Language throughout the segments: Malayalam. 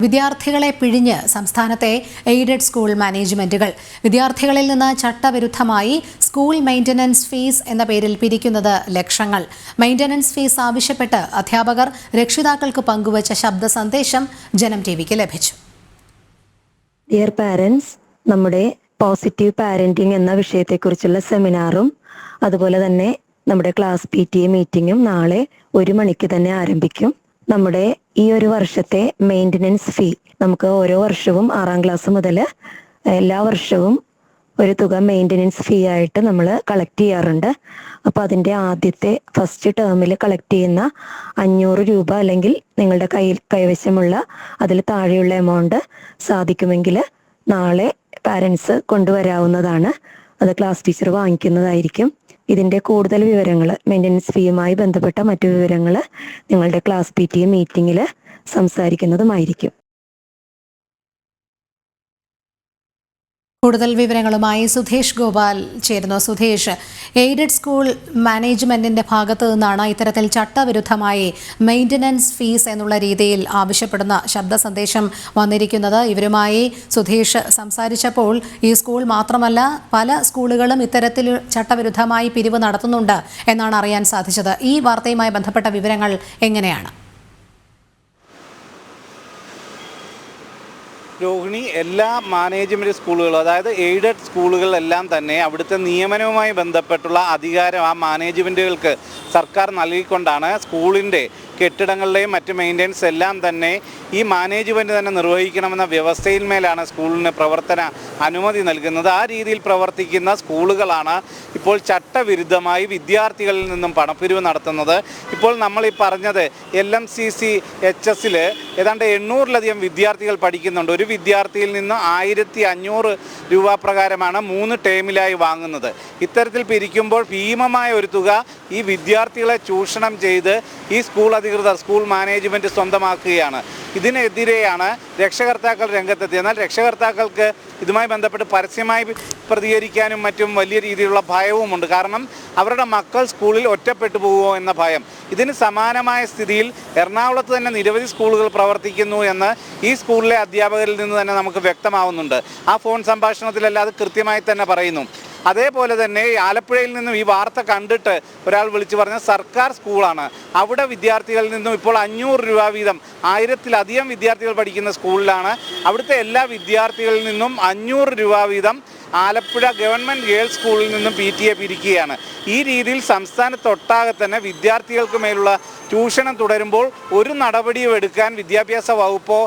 വിദ്യാർത്ഥികളെ പിഴിഞ്ഞ് സംസ്ഥാനത്തെ എയ്ഡഡ് സ്കൂൾ മാനേജ്മെന്റുകൾ വിദ്യാർത്ഥികളിൽ നിന്ന് ചട്ടവിരുദ്ധമായി സ്കൂൾ മെയിന്റനൻസ് ഫീസ് എന്ന പേരിൽ പിരിക്കുന്നത് ലക്ഷങ്ങൾ. മെയിന്റനൻസ് ഫീസ് ആവശ്യപ്പെട്ട് അധ്യാപകർ രക്ഷിതാക്കൾക്ക് പങ്കുവച്ച ശബ്ദ സന്ദേശം ജനം ടിവിക്ക് ലഭിച്ചു. ഡിയർ പാരന്റ്സ്, നമ്മുടെ പോസിറ്റീവ് പാരന്റിംഗ് എന്ന വിഷയത്തെക്കുറിച്ചുള്ള സെമിനാറും അതുപോലെ തന്നെ നമ്മുടെ ക്ലാസ് PTA മീറ്റിംഗും നാളെ 1 മണിക്ക് തന്നെ ആരംഭിക്കും. നമ്മുടെ ഈ ഒരു വർഷത്തെ മെയിൻ്റനൻസ് ഫീ നമുക്ക് ഓരോ വർഷവും 6ാം ക്ലാസ് മുതൽ എല്ലാ വർഷവും ഒരു തുക മെയിൻ്റനൻസ് ഫീ ആയിട്ട് നമ്മൾ കളക്ട് ചെയ്യാറുണ്ട്. അപ്പോൾ അതിൻ്റെ ആദ്യത്തെ ഫസ്റ്റ് ടേമിൽ കളക്ട് ചെയ്യുന്ന 500 രൂപ അല്ലെങ്കിൽ നിങ്ങളുടെ കൈവശമുള്ള അതിൽ താഴെയുള്ള എമൗണ്ട് സാധിക്കുമെങ്കിൽ നാളെ പാരൻസ് കൊണ്ടുവരാവുന്നതാണ്. അത് ക്ലാസ് ടീച്ചർ വാങ്ങിക്കുന്നതായിരിക്കും. ഇതിൻ്റെ കൂടുതൽ വിവരങ്ങൾ, മെയിൻ്റനൻസ് ഫീയുമായി ബന്ധപ്പെട്ട മറ്റു വിവരങ്ങൾ നിങ്ങളുടെ ക്ലാസ് PTA മീറ്റിംഗിൽ സംസാരിക്കുന്നതുമായിരിക്കും. കൂടുതൽ വിവരങ്ങളുമായി സുധേഷ് ഗോപാൽ ചേരുന്നു. സുധേഷ്, എയ്ഡഡ് സ്കൂൾ മാനേജ്മെന്റിന്റെ ഭാഗത്തു നിന്നാണ് ഇത്തരത്തിൽ ചട്ടവിരുദ്ധമായി മെയിൻ്റനൻസ് ഫീസ് എന്നുള്ള രീതിയിൽ ആവശ്യപ്പെടുന്ന ശബ്ദ സന്ദേശം വന്നിരിക്കുന്നത്. ഇവരുമായി സുധേഷ് സംസാരിച്ചപ്പോൾ ഈ സ്കൂൾ മാത്രമല്ല പല സ്കൂളുകളും ഇത്തരത്തിൽ ചട്ടവിരുദ്ധമായി പിരിവ് നടത്തുന്നുണ്ട് എന്നാണ് അറിയാൻ സാധിച്ചത്. ഈ വാർത്തയുമായി ബന്ധപ്പെട്ട വിവരങ്ങൾ എങ്ങനെയാണ്? രോഹിണി, എല്ലാ മാനേജ്മെൻറ്റ് സ്കൂളുകളും, അതായത് എയ്ഡഡ് സ്കൂളുകളെല്ലാം തന്നെ അവിടുത്തെ നിയമനവുമായി ബന്ധപ്പെട്ടുള്ള അധികാരം ആ മാനേജ്മെൻറ്റുകൾക്ക് സർക്കാർ നൽകിക്കൊണ്ടാണ് സ്കൂളിൻ്റെ കെട്ടിടങ്ങളുടെയും മറ്റ് മെയിൻ്റനൻസ് എല്ലാം തന്നെ ഈ മാനേജ്മെൻറ്റ് തന്നെ നിർവഹിക്കണമെന്ന വ്യവസ്ഥയിന്മേലാണ് സ്കൂളിന് പ്രവർത്തന അനുമതി നൽകുന്നത്. ആ രീതിയിൽ പ്രവർത്തിക്കുന്ന സ്കൂളുകളാണ് ഇപ്പോൾ ചട്ടവിരുദ്ധമായി വിദ്യാർത്ഥികളിൽ നിന്നും പണപ്പിരിവ് നടത്തുന്നത്. ഇപ്പോൾ നമ്മൾ ഈ പറഞ്ഞത് LMCC HS ഏതാണ്ട് 800-ലധികം വിദ്യാർത്ഥികൾ പഠിക്കുന്നുണ്ട്. ഒരു വിദ്യാർത്ഥിയിൽ നിന്ന് 1500 രൂപ പ്രകാരമാണ് 3 ടേമിലായി വാങ്ങുന്നത്. ഇത്തരത്തിൽ പിരിക്കുമ്പോൾ ഭീമമായ ഒരു തുക ഈ വിദ്യാർത്ഥികളെ ചൂഷണം ചെയ്ത് ഈ സ്കൂൾ മാനേജ്മെൻറ്റ് സ്വന്തമാക്കുകയാണ്. ഇതിനെതിരെയാണ് രക്ഷകർത്താക്കൾ രംഗത്തെത്തിയത്. എന്നാൽ രക്ഷകർത്താക്കൾക്ക് ഇതുമായി ബന്ധപ്പെട്ട് പരസ്യമായി പ്രതികരിക്കാനും മറ്റും വലിയ രീതിയിലുള്ള ഭയവുമുണ്ട്. കാരണം അവരുടെ മക്കൾ സ്കൂളിൽ ഒറ്റപ്പെട്ടു പോകുമോ എന്ന ഭയം. ഇതിന് സമാനമായ സ്ഥിതിയിൽ എറണാകുളത്ത് തന്നെ നിരവധി സ്കൂളുകൾ പ്രവർത്തിക്കുന്നു എന്ന് ഈ സ്കൂളിലെ അധ്യാപകരിൽ നിന്ന് തന്നെ നമുക്ക് വ്യക്തമാവുന്നുണ്ട്. ആ ഫോൺ സംഭാഷണത്തിലെല്ലാം അത് കൃത്യമായി തന്നെ പറയുന്നു. അതേപോലെ തന്നെ ആലപ്പുഴയിൽ നിന്നും ഈ വാർത്ത കണ്ടിട്ട് ഒരാൾ വിളിച്ചു പറഞ്ഞ സർക്കാർ സ്കൂളാണ്. അവിടെ വിദ്യാർത്ഥികളിൽ നിന്നും ഇപ്പോൾ 500 രൂപ വീതം 1000-ലധികം വിദ്യാർത്ഥികൾ പഠിക്കുന്ന സ്കൂളിലാണ്. അവിടുത്തെ എല്ലാ വിദ്യാർത്ഥികളിൽ നിന്നും 500 രൂപ വീതം ആലപ്പുഴ ഗവൺമെൻറ് ഗേൾസ് സ്കൂളിൽ നിന്നും PTA പിരിക്കുകയാണ്. ഈ രീതിയിൽ സംസ്ഥാനത്തൊട്ടാകെ തന്നെ വിദ്യാർത്ഥികൾക്ക് മേലുള്ള ചൂഷണം തുടരുമ്പോൾ ഒരു നടപടിയും എടുക്കാൻ വിദ്യാഭ്യാസ വകുപ്പോ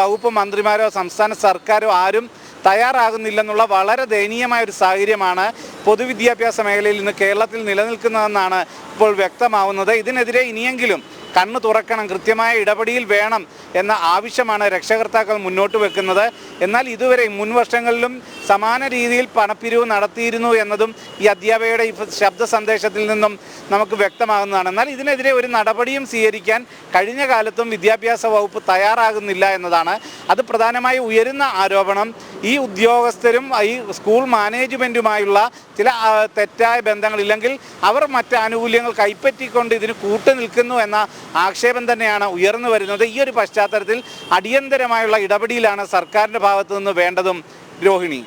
വകുപ്പ് മന്ത്രിമാരോ സംസ്ഥാന സർക്കാരോ ആരും തയ്യാറാകുന്നില്ലെന്നുള്ള വളരെ ദയനീയമായ ഒരു സാഹചര്യമാണ് പൊതുവിദ്യാഭ്യാസ മേഖലയിൽ ഇന്ന് കേരളത്തിൽ നിലനിൽക്കുന്നതെന്നാണ് ഇപ്പോൾ വ്യക്തമാവുന്നത്. ഇതിനെതിരെ ഇനിയെങ്കിലും കണ്ണ് തുറക്കണം, കൃത്യമായ ഇടപെടൽ വേണം എന്ന ആവശ്യമാണ് രക്ഷകർത്താക്കൾ മുന്നോട്ട് വെക്കുന്നത്. എന്നാൽ ഇതുവരെ മുൻ വർഷങ്ങളിലും സമാന രീതിയിൽ പണപ്പിരിവ് നടത്തിയിരുന്നു എന്നതും ഈ അധ്യാപകയുടെ ഈ ശബ്ദ സന്ദേശത്തിൽ നിന്നും നമുക്ക് വ്യക്തമാകുന്നതാണ്. എന്നാൽ ഇതിനെതിരെ ഒരു നടപടിയും സ്വീകരിക്കാൻ കഴിഞ്ഞ കാലത്തും വിദ്യാഭ്യാസ വകുപ്പ് തയ്യാറാകുന്നില്ല എന്നതാണ്. അത് പ്രധാനമായി ഉയരുന്ന ആരോപണം ഈ ഉദ്യോഗസ്ഥരും ഈ സ്കൂൾ മാനേജ്മെൻറ്റുമായുള്ള ചില തെറ്റായ ബന്ധങ്ങളില്ലെങ്കിൽ അവർ മറ്റ് ആനുകൂല്യങ്ങൾ കൈപ്പറ്റിക്കൊണ്ട് ഇതിന് കൂട്ടുനിൽക്കുന്നു എന്ന ആക്ഷേപം തന്നെയാണ് ഉയർന്നു വരുന്നത്. ഈ ഒരു പശ്ചാത്തലത്തിൽ അടിയന്തരമായുള്ള ഇടപെടലാണ് സർക്കാരിൻ്റെ ഭാഗത്തു നിന്ന് വേണ്ടതും. രോഹിണി,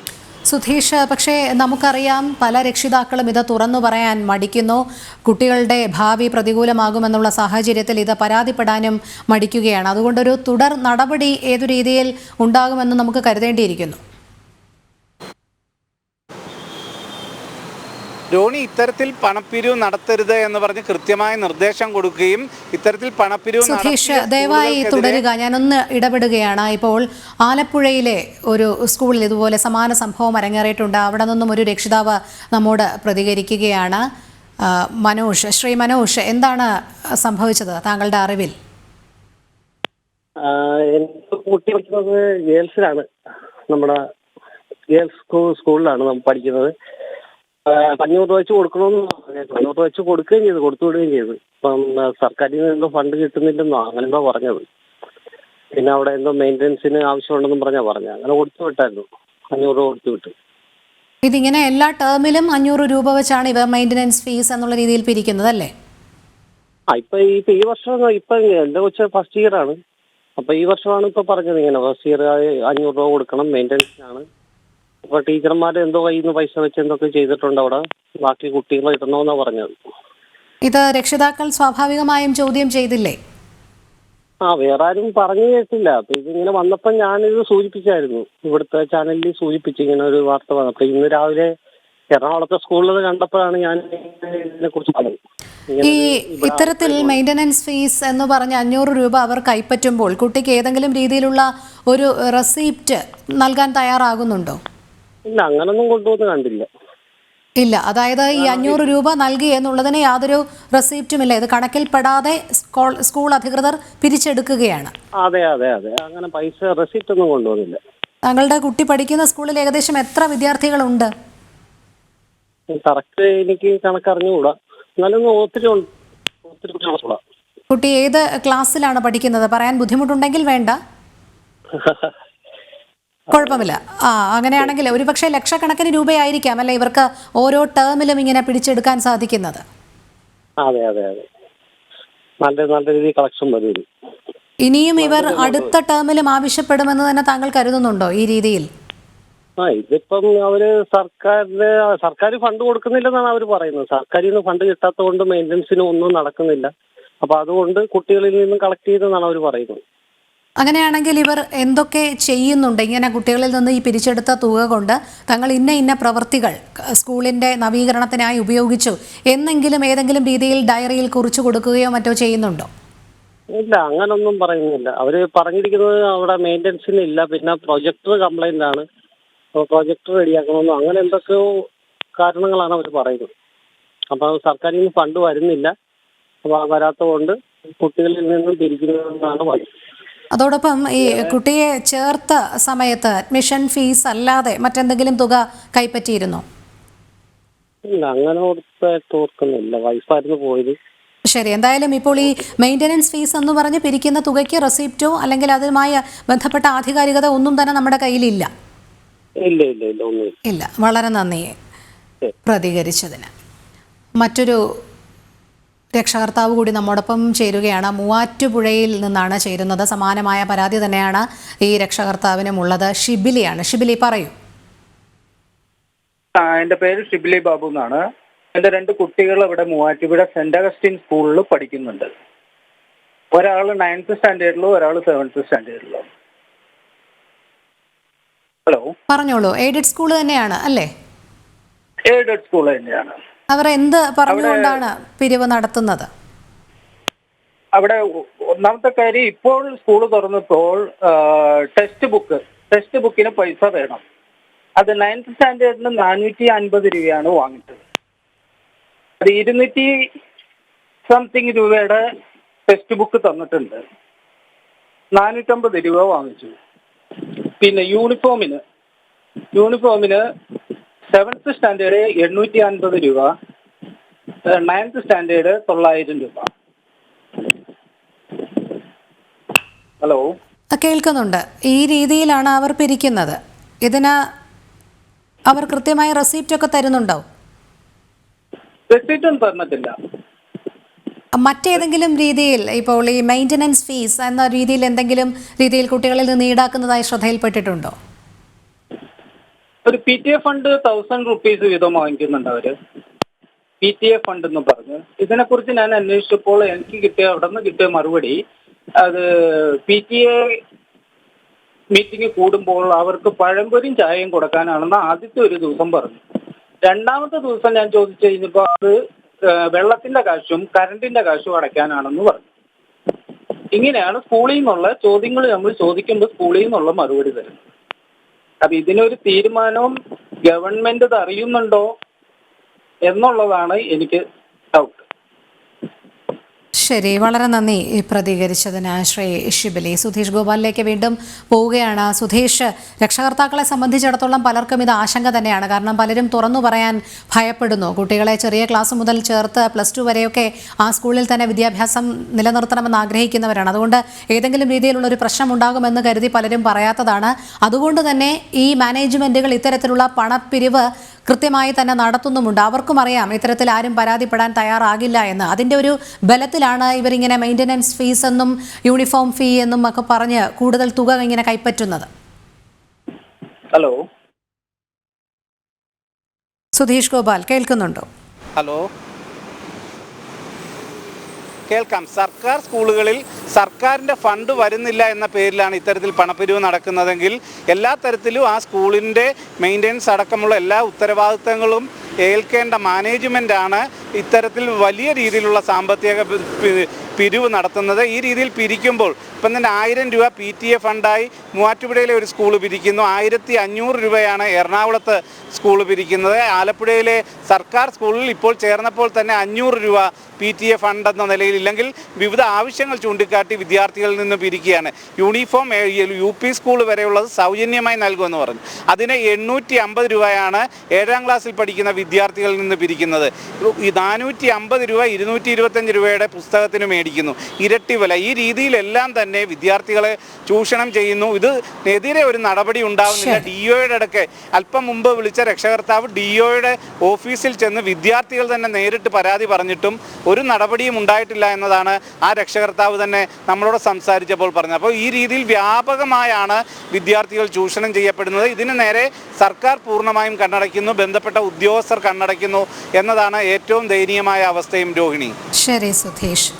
സുധീഷ്, പക്ഷേ നമുക്കറിയാം പല രക്ഷിതാക്കളും ഇത് തുറന്നു പറയാൻ മടിക്കുന്നു. കുട്ടികളുടെ ഭാവി പ്രതികൂലമാകുമെന്നുള്ള സാഹചര്യത്തിൽ ഇത് പരാതിപ്പെടാനും മടിക്കുകയാണ്. അതുകൊണ്ടൊരു തുടർ നടപടി ഏതു രീതിയിൽ ഉണ്ടാകുമെന്ന് നമുക്ക് കരുതേണ്ടിയിരിക്കുന്നു. രോണി, ഇത്തരത്തിൽ പണപ്പിരിവ് നടത്തരുത് എന്ന് പറഞ്ഞ് കൃത്യമായ നിർദ്ദേശം കൊടുക്കുകയും ഇത്തരത്തിൽ പണപ്പിരിവ് സുധീഷ് ദയവായി തുടരുക, ഞാനൊന്ന് ഇടപെടുകയാണ്. ഇപ്പോൾ ആലപ്പുഴയിലെ ഒരു സ്കൂളിൽ ഇതുപോലെ സമാന സംഭവം അരങ്ങേറിയിട്ടുണ്ട്. അവിടെ നിന്നും ഒരു രക്ഷിതാവ് നമ്മോട് പ്രതികരിക്കുകയാണ്. മനോഷ്, ശ്രീ മനോഷ്, എന്താണ് സംഭവിച്ചത് താങ്കളുടെ അറിവിൽ? കുട്ടി പഠിക്കുന്നത് ഗേൾസിലാണ്, നമ്മുടെ ഗേൾസ് സ്കൂളിലാണ് നമ്മൾ പഠിക്കുന്നത്. 500 രൂപ വെച്ച് കൊടുക്കണമെന്ന് 500 രൂപ വെച്ച് കൊടുത്തു വിടുകയും ചെയ്തു. ഇപ്പം സർക്കാരിൽ നിന്ന് എന്തോ ഫണ്ട് കിട്ടുന്നില്ലെന്നോ അങ്ങനെ എന്തോ പറഞ്ഞത്. പിന്നെ അവിടെ എന്തോ മെയിൻ്റനൻസിന് ആവശ്യമുണ്ടെന്നും പറഞ്ഞത് അങ്ങനെ കൊടുത്തു വിട്ടായിരുന്നു. 500 രൂപ കൊടുത്തു വിട്ടു. ഇതിങ്ങനെ എല്ലാ ടേമിലും 500 രൂപ വെച്ചാണ് ഇവർ മെയിൻ്റനൻസ് ഫീസ് എന്നുള്ള രീതിയിൽ പിരിക്കുന്നത് അല്ലേ? ഇപ്പൊ ഈ വർഷം ഇപ്പൊ എന്റെ കൊച്ച് ഫസ്റ്റ് ഇയർ ആണ്. അപ്പോൾ ഈ വർഷമാണ് ഇപ്പോൾ പറഞ്ഞത് ഇങ്ങനെ ഫസ്റ്റ് ഇയർ 500 രൂപ കൊടുക്കണം, മെയിൻ്റനൻസിനാണ്. അപ്പോൾ ടീച്ചർമാർ എന്തോ കയ്യിൽ നിന്ന് പൈസ വെച്ച് എന്തൊക്കെ ചെയ്തിട്ടുണ്ട് അവിടെ, ബാക്കി കുട്ടികളെ ഇടണമെന്നാണ് പറഞ്ഞത്. ഇത് രക്ഷിതാക്കൾ സ്വാഭാവികമായും ചോദ്യം ചെയ്തില്ലേ? വേറെ ആരും പറഞ്ഞു കേട്ടില്ല. അപ്പൊ ഇതിങ്ങനെ വന്നപ്പോൾ ഞാനിത് സൂചിപ്പിച്ചായിരുന്നു, ഇവിടുത്തെ ചാനലിൽ സൂചിപ്പിച്ചു ഇങ്ങനെ ഒരു വാർത്ത വന്നു. അപ്പൊ ഇന്ന് രാവിലെ എറണാകുളത്തെ സ്കൂളിൽ കണ്ടപ്പോഴാണ് ഞാൻ ഇതിനെ കുറിച്ച് പറഞ്ഞത്. ഈ ഇത്തരത്തിൽ മെയിൻ്റനൻസ് ഫീസ് എന്ന് പറഞ്ഞ് 500 രൂപ അവർ കൈപ്പറ്റുമ്പോൾ കുട്ടിക്ക് ഏതെങ്കിലും രീതിയിലുള്ള ഒരു റെസിപ്റ്റ് നൽകാൻ തയ്യാറാകുന്നുണ്ടോ? ഇല്ല, അങ്ങനൊന്നും കൊണ്ടുവന്ന് കണ്ടില്ല. ഇല്ല, അതായത് ഈ 500 രൂപ നൽകി എന്നുള്ളതിന് യാതൊരു റെസിപ്റ്റുമില്ല. ഇത് കണക്കിൽപ്പെടാതെ സ്കൂൾ അധികൃതർ പിരിച്ചെടുക്കുകയാണ്. അതെ അതെ അതെ, അങ്ങനെ പൈസ റെസിപ്റ്റ് ഒന്നും കൊണ്ടുവന്നില്ല. താങ്കളുടെ കുട്ടി പഠിക്കുന്ന സ്കൂളിൽ ഏകദേശം എത്ര വിദ്യാർത്ഥികളുണ്ട്? കറക്റ്റ് എനിക്ക് കണക്കറിഞ്ഞുകൂടാ, എന്നാലും ഒത്തിരി കുട്ടികളാ. കുട്ടി ഏത് ക്ലാസ്സിലാണ് പഠിക്കുന്നത്? പറയാൻ ബുദ്ധിമുട്ടുണ്ടെങ്കിൽ വേണ്ട, കുഴപ്പമില്ല. അങ്ങനെയാണെങ്കിൽ ഒരുപക്ഷെ ലക്ഷക്കണക്കിന് രൂപയായിരിക്കാം അല്ലെ ഇവർക്ക് ഓരോ ടേമിലും ഇങ്ങനെ പിടിച്ചെടുക്കാൻ സാധിക്കുന്നത്. അതെ അതെ അതെ, നല്ല രീതിയിൽ കളക്ഷൻ വരും. ഇനിയും ഇവർ അടുത്ത ടേമിലും ആവശ്യപ്പെടുമെന്ന് തന്നെ താങ്കൾ കരുതുന്നുണ്ടോ ഈ രീതിയിൽ? ഇതിപ്പം സർക്കാർ ഫണ്ട് കൊടുക്കുന്നില്ലെന്നാണ് അവർ പറയുന്നത്. സർക്കാരിൽ നിന്ന് ഫണ്ട് കിട്ടാത്തത് കൊണ്ട് മെയിൻ്റനൻസിന് ഒന്നും നടക്കുന്നില്ല. അപ്പൊ അതുകൊണ്ട് കുട്ടികളിൽ നിന്നും കളക്ട് ചെയ്തെന്നാണ് അവർ പറയുന്നത്. അങ്ങനെയാണെങ്കിൽ ഇവർ എന്തൊക്കെ ചെയ്യുന്നുണ്ട്? ഇങ്ങനെ കുട്ടികളിൽ നിന്ന് ഈ പിരിച്ചെടുത്ത തുക കൊണ്ട് തങ്ങൾ ഇന്ന പ്രവൃത്തികൾ സ്കൂളിന്റെ നവീകരണത്തിനായി ഉപയോഗിച്ചു എന്നെങ്കിലും ഏതെങ്കിലും രീതിയിൽ ഡയറിയിൽ കുറിച്ചു കൊടുക്കുകയോ മറ്റോ ചെയ്യുന്നുണ്ടോ? ഇല്ല, അങ്ങനൊന്നും പറയുന്നില്ല. അവര് പറഞ്ഞിരിക്കുന്നത് അവിടെ മെയിൻ്റനൻസിന് ഇല്ല, പിന്നെ പ്രൊജക്ടർ കംപ്ലൈന്റ് ആണ്, പ്രൊജക്ടർ റെഡിയാക്കണമെന്നോ അങ്ങനെ എന്തൊക്കെയോ കാരണങ്ങളാണ് അവർ പറയുന്നത്. അപ്പോൾ സർക്കാരിൽ നിന്ന് ഫണ്ട് വരുന്നില്ല, അപ്പോൾ വരാത്തത് കൊണ്ട് കുട്ടികളിൽ നിന്നും പിരിക്കുന്നതെന്നാണ് പറയുന്നത്. അതോടൊപ്പം ഈ കുട്ടിയെ ചേർത്ത സമയത്ത് അഡ്മിഷൻ ഫീസ് അല്ലാതെ മറ്റെന്തെങ്കിലും തുക കൈപ്പറ്റിയിരുന്നോ? ഇല്ല, അങ്ങനെ ഓർക്കുന്നില്ല. വൈഫായിരുന്നു പോയത്. ശരി, എന്തായാലും ഇപ്പോൾ ഈ മെയിൻ്റനൻസ് ഫീസ് എന്ന് പറഞ്ഞ് പിരിക്കുന്ന തുകയ്ക്ക് റെസിപ്റ്റോ അല്ലെങ്കിൽ അതുമായി ബന്ധപ്പെട്ട ആധികാരികത ഒന്നും തന്നെ നമ്മുടെ കയ്യിലില്ല. ഇല്ല ഇല്ല ഇല്ല, ഒന്നും ഇല്ല. വളരെ നന്ദി പ്രതികരിച്ചതിന്. മറ്റൊരു രക്ഷകർത്താവ് കൂടി നമ്മോടൊപ്പം ചേരുകയാണ്. മൂവാറ്റുപുഴയിൽ നിന്നാണ് ചേരുന്നത്. സമാനമായ പരാതി തന്നെയാണ് ഈ രക്ഷകർത്താവിനുമുള്ളത്. ഷിബിലിയാണ്. ഷിബിലി, പറയൂ. എൻ്റെ പേര് ഷിബിലി ബാബു എന്നാണ്. എൻ്റെ 2 കുട്ടികൾ ഇവിടെ മൂവാറ്റുപുഴ സെന്റ് അഗസ്റ്റിൻ സ്കൂളിൽ പഠിക്കുന്നുണ്ട്. ഒരാൾ 9th സ്റ്റാൻഡേർഡിലും ഒരാൾ 7th സ്റ്റാൻഡേർഡിലും. ഹലോ, പറഞ്ഞോളൂ. എയ്ഡഡ് സ്കൂൾ തന്നെയാണ് അല്ലേ? എയ്ഡഡ് സ്കൂൾ തന്നെയാണ്. അവർ എന്ത് പറഞ്ഞുകൊണ്ടാണ് പിരിവ് നടത്തുന്നത്? അവിടെ ഒന്നാമത്തെ കാര്യം, ഇപ്പോൾ സ്കൂൾ തുറന്നപ്പോൾ ടെക്സ്റ്റ് ബുക്കിന് പൈസ വേണം. അത് 9th സ്റ്റാൻഡേർഡിന് 450 രൂപയാണ് വാങ്ങിച്ചത്. അത് 200 സംതിങ് രൂപയുടെ ടെക്സ്റ്റ് ബുക്ക് തന്നിട്ടുണ്ട്. 450 രൂപ വാങ്ങിച്ചു. പിന്നെ യൂണിഫോമിന് 7th സ്റ്റാൻഡേർഡ് 850 രൂപ, 9th സ്റ്റാൻഡേർഡ് 900 രൂപ. ഹലോ, കേൾക്കുന്നുണ്ട്. ഈ രീതിയിലാണ് അവർ പിരിക്കുന്നത്. ഇതിന് അവർ കൃത്യമായ റെസിപ്റ്റ് ഒക്കെ തരുന്നുണ്ടോ? റെസിപ്റ്റ് ഒന്നും തന്നിട്ടില്ല. മറ്റേതെങ്കിലും രീതിയിൽ ഇപ്പോൾ ഈ മെയിൻ്റനൻസ് ഫീസ് എന്ന രീതിയിൽ എന്തെങ്കിലും രീതിയിൽ കുട്ടികളിൽ നിന്ന് ഈടാക്കുന്നതായി ശ്രദ്ധയിൽപ്പെട്ടിട്ടുണ്ടോ? ഒരു PTA ഫണ്ട് 1000 rupees വീതം വാങ്ങിക്കുന്നുണ്ട് അവര്. PTA ഫണ്ട് എന്ന് പറഞ്ഞ് ഇതിനെക്കുറിച്ച് ഞാൻ അന്വേഷിച്ചപ്പോൾ എനിക്ക് അവിടെ നിന്ന് കിട്ടിയ മറുപടി, അത് PTA മീറ്റിംഗ് കൂടുമ്പോൾ അവർക്ക് പഴംപൊരിയും ചായയും കൊടുക്കാനാണെന്ന് ആദ്യത്തെ ഒരു ദിവസം പറഞ്ഞു. 2ാമത്തെ ദിവസം ഞാൻ ചോദിച്ചു കഴിഞ്ഞപ്പോൾ അത് വെള്ളത്തിന്റെ കാശും കറണ്ടിന്റെ കാശും അടയ്ക്കാനാണെന്ന് പറഞ്ഞു. ഇങ്ങനെയാണ് സ്കൂളിൽ നിന്നുള്ള ചോദ്യങ്ങൾ നമ്മൾ ചോദിക്കുമ്പോൾ സ്കൂളിൽ നിന്നുള്ള മറുപടി തരുന്നത്. അപ്പൊ ഇതിനൊരു തീരുമാനവും ഗവൺമെന്റ് ഇത് അറിയുന്നുണ്ടോ എന്നുള്ളതാണ് എനിക്ക് ഡൗട്ട്. ശരി, വളരെ നന്ദി പ്രതികരിച്ചതിന് ശ്രീ ഷിബിലി. സുധീഷ് ഗോപാലിലേക്ക് വീണ്ടും പോവുകയാണ്. സുധീഷ്, രക്ഷകർത്താക്കളെ സംബന്ധിച്ചിടത്തോളം പലർക്കും ഇത് ആശങ്ക തന്നെയാണ്. കാരണം പലരും തുറന്നു പറയാൻ ഭയപ്പെടുന്നു. കുട്ടികളെ ചെറിയ ക്ലാസ് മുതൽ ചേർത്ത് +2 വരെയൊക്കെ ആ സ്കൂളിൽ തന്നെ വിദ്യാഭ്യാസം നിലനിർത്തണമെന്ന് ആഗ്രഹിക്കുന്നവരാണ്. അതുകൊണ്ട് ഏതെങ്കിലും രീതിയിലുള്ള ഒരു പ്രശ്നം ഉണ്ടാകുമെന്ന് കരുതി പലരും പറയാത്തതാണ്. അതുകൊണ്ട് തന്നെ ഈ മാനേജ്മെന്റുകൾ ഇത്തരത്തിലുള്ള പണപ്പിരിവ് കൃത്യമായി തന്നെ നടത്തുന്നുമുണ്ട്. അവർക്കും അറിയാം ഇത്തരത്തിൽ ആരും പരാതിപ്പെടാൻ തയ്യാറാകില്ല എന്ന്. അതിൻ്റെ ഒരു ബലത്തിലാണ് ഇവരിങ്ങനെ മെയിൻ്റനൻസ് ഫീസ് എന്നും യൂണിഫോം ഫീ എന്നും ഒക്കെ പറഞ്ഞ് കൂടുതൽ തുക ഇങ്ങനെ കൈപ്പറ്റുന്നത്. ഹലോ സുധീഷ് ഗോപാൽ, കേൾക്കുന്നുണ്ടോ? ഹലോ, കേൾക്കാം. സർക്കാർ സ്കൂളുകളിൽ സർക്കാരിൻ്റെ ഫണ്ട് വരുന്നില്ല എന്ന പേരിലാണ് ഇത്തരത്തിൽ പണപ്പിരിവ് നടക്കുന്നതെങ്കിൽ എല്ലാ തരത്തിലും ആ സ്കൂളിൻ്റെ മെയിൻ്റനൻസ് അടക്കമുള്ള എല്ലാ ഉത്തരവാദിത്തങ്ങളും ഏൽക്കേണ്ട മാനേജ്മെൻറ്റാണ് ഇത്തരത്തിൽ വലിയ രീതിയിലുള്ള സാമ്പത്തിക പിരിവ് നടത്തുന്നത്. ഈ രീതിയിൽ പിരിക്കുമ്പോൾ ഇപ്പം തന്നെ 1000 രൂപ PTA ഫണ്ടായി മൂവാറ്റുപുഴയിലെ ഒരു സ്കൂൾ പിരിക്കുന്നു, 1500 രൂപയാണ് എറണാകുളത്ത് സ്കൂൾ പിരിക്കുന്നത്. ആലപ്പുഴയിലെ സർക്കാർ സ്കൂളിൽ ഇപ്പോൾ ചേർന്നപ്പോൾ തന്നെ 500 രൂപ PTA ഫണ്ട് എന്ന നിലയിൽ, ഇല്ലെങ്കിൽ വിവിധ ആവശ്യങ്ങൾ ചൂണ്ടിക്കാട്ടി വിദ്യാർത്ഥികളിൽ നിന്ന് പിരിക്കുകയാണ്. യൂണിഫോം UP സ്കൂൾ വരെയുള്ളത് സൗജന്യമായി നൽകുമെന്ന് പറഞ്ഞു. അതിന് 850 രൂപയാണ് 7ാം ക്ലാസ്സിൽ പഠിക്കുന്ന വിദ്യാർത്ഥികളിൽ നിന്ന് പിരിക്കുന്നത്. 450 രൂപ 225 രൂപയുടെ പുസ്തകത്തിന് മേടിക്കുന്നു, ഇരട്ടി വില. ഈ രീതിയിലെല്ലാം തന്നെ വിദ്യാർത്ഥികളെ ചൂഷണം ചെയ്യുന്നു. ഇതിനെതിരെ ഒരു നടപടി ഉണ്ടാവുന്നില്ല. DOയുടെ അടുക്കെ അല്പം മുമ്പ് വിളിച്ച രക്ഷകർത്താവ് DOയുടെ ഓഫീസിൽ ചെന്ന് വിദ്യാർത്ഥികൾ തന്നെ നേരിട്ട് പരാതി പറഞ്ഞിട്ടും ഒരു നടപടിയും ഉണ്ടായിട്ടില്ല എന്നതാണ് ആ രക്ഷകർത്താവ് തന്നെ നമ്മളോട് സംസാരിച്ചപ്പോൾ പറഞ്ഞത്. അപ്പോൾ ഈ രീതിയിൽ വ്യാപകമായാണ് വിദ്യാർത്ഥികൾ ചൂഷണം ചെയ്യപ്പെടുന്നത്. ഇതിന് നേരെ സർക്കാർ പൂർണ്ണമായും കണ്ണടയ്ക്കുന്നു, ബന്ധപ്പെട്ട ഉദ്യോഗസ്ഥർ കണ്ണടയ്ക്കുന്നു എന്നതാണ് ഏറ്റവും ദയനീയമായ അവസ്ഥയും. രോഹിണി. ശരി സുധീഷ്,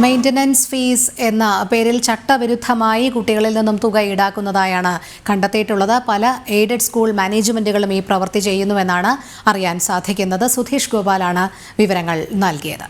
മെയിൻ്റനൻസ് ഫീസ് എന്ന പേരിൽ ചട്ടവിരുദ്ധമായി കുട്ടികളിൽ നിന്നും തുക ഈടാക്കുന്നതായാണ് കണ്ടെത്തിയിട്ടുള്ളത്. പല എയ്ഡഡ് സ്കൂൾ മാനേജ്മെൻറ്റുകളും ഈ പ്രവൃത്തി ചെയ്യുന്നുവെന്നാണ് അറിയാൻ സാധിക്കുന്നത്. സുധീഷ് ഗോപാലാണ് വിവരങ്ങൾ നൽകിയത്.